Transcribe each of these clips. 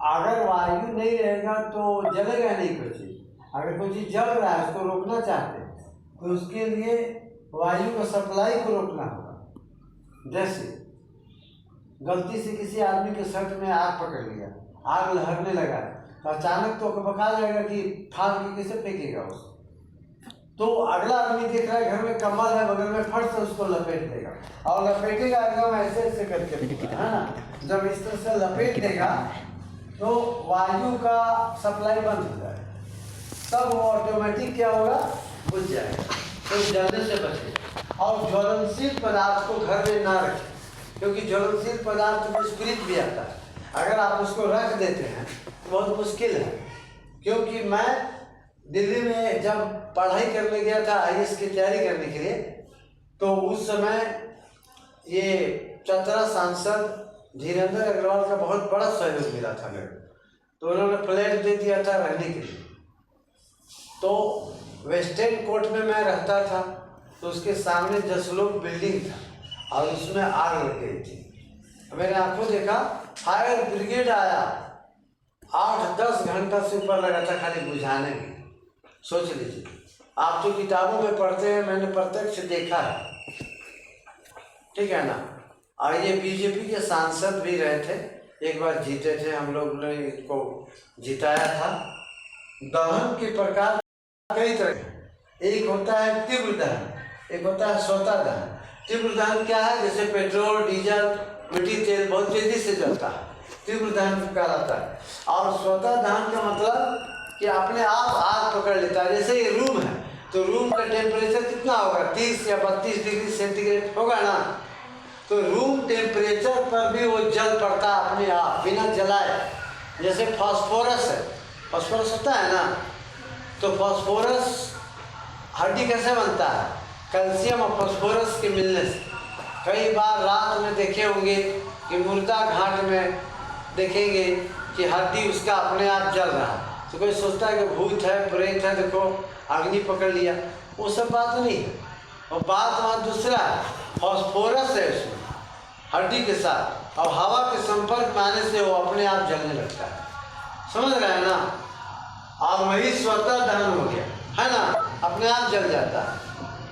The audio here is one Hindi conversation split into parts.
अगर वायु नहीं रहेगा तो जलेगा नहीं कुछ चीज। अगर कोई चीज जल रहा है उसको रोकना चाहते हैं तो उसके लिए वायु का सप्लाई को रोकना होगा। जैसे गलती से किसी आदमी के शर्ट में आग पकड़ लिया, आग लहरने लगा तो अचानक तो बका जाएगा कि फाड़ के कैसे फेंकेगा उसको। तो अगला आदमी देख रहा है घर में कम्बल है बगल में, फट से उसको लपेट देगा और लपेटेगा एकदम ऐसे ऐसे करके, है ना। जब इस तरह से लपेट देगा तो वायु का सप्लाई बंद हो जाएगा, तब वो ऑटोमेटिक क्या होगा, बुझ जाएगा, तो जलने से बचे। और ज्वलनशील पदार्थ को घर में ना रखें, क्योंकि ज्वलनशील पदार्थ में स्पिरिट भी आता है। अगर आप उसको रख देते हैं तो बहुत मुश्किल है। क्योंकि मैं दिल्ली में जब पढ़ाई करने गया था IAS की तैयारी करने के लिए, तो उस समय ये चतरा सांसद धीरेन्द्र अग्रवाल का बहुत बड़ा सहयोग मिला था मेरे को, तो उन्होंने फ्लैट दे दिया था रहने के लिए। तो वेस्टर्न कोर्ट में मैं रहता था, तो उसके सामने जसलोक बिल्डिंग था और उसमें आग लग गई थी। मैंने आंखों देखा, फायर ब्रिगेड आया, 8-10 घंटा से ऊपर लगा था खाली बुझाने में। सोच लीजिए, आप तो किताबों में पढ़ते हैं, मैंने प्रत्यक्ष देखा है, ठीक है ना। और ये बीजेपी के सांसद भी रहे थे, एक बार जीते थे, हम लोग ने इसको जिताया था। दहन के प्रकार कई तरह के, एक होता है तीव्र दहन, एक होता है स्वतः दहन। तीव्र दहन क्या है, जैसे पेट्रोल, डीजल, मिट्टी तेल बहुत तेजी से जलता है, तीव्र दहन कहलाता है। और स्वतः दहन का मतलब कि अपने आप आग पकड़ लेता है। जैसे ये रूम है तो रूम का टेम्परेचर कितना होगा, 30 या 32 डिग्री सेंटीग्रेड होगा ना। तो रूम टेम्परेचर पर भी वो जल पड़ता है अपने आप बिना जलाए। जैसे फास्फोरस है, फास्फोरस होता है ना, तो फास्फोरस हड्डी कैसे बनता है, कैल्शियम और फास्फोरस के मिलने से। कई बार रात में देखे होंगे कि मुर्दा घाट में देखेंगे कि हड्डी उसका अपने आप जल रहा है, तो कोई सोचता है कि भूत है, प्रेत है, देखो अग्नि पकड़ लिया। वो सब बात नहीं है, और बात वहाँ दूसरा है, फास्फोरस है उसमें हड्डी के साथ, और हवा के संपर्क में आने से वो अपने आप जलने लगता है, समझ रहे हैं ना। और वही स्वतः दहन हो गया, है ना, अपने आप जल जाता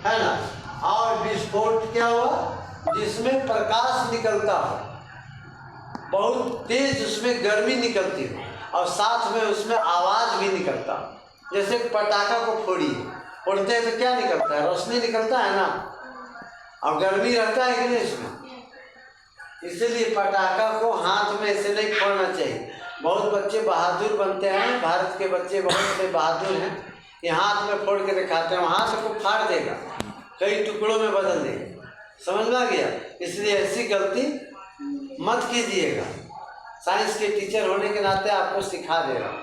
है ना। और विस्फोट क्या हुआ, जिसमें प्रकाश निकलता हो, बहुत तेज उसमें गर्मी निकलती हो, और साथ में उसमें आवाज़ भी निकलता। जैसे पटाखा को फोड़िए, फोड़ते हैं तो क्या निकलता है, रोशनी निकलता है ना, और गर्मी रहता है कि नहीं इसमें। इसीलिए पटाखा को हाथ में ऐसे नहीं फोड़ना चाहिए। बहुत बच्चे बहादुर बनते हैं, भारत के बच्चे बहुत से बहादुर हैं, ये हाथ में फोड़ के दिखाते हैं, हाथ को फाड़ देगा, कई टुकड़ों में बदल देगा, समझ में आ गया। इसलिए ऐसी गलती मत कीजिएगा। साइंस के टीचर होने के नाते आपको सिखा दे रहा हूँ।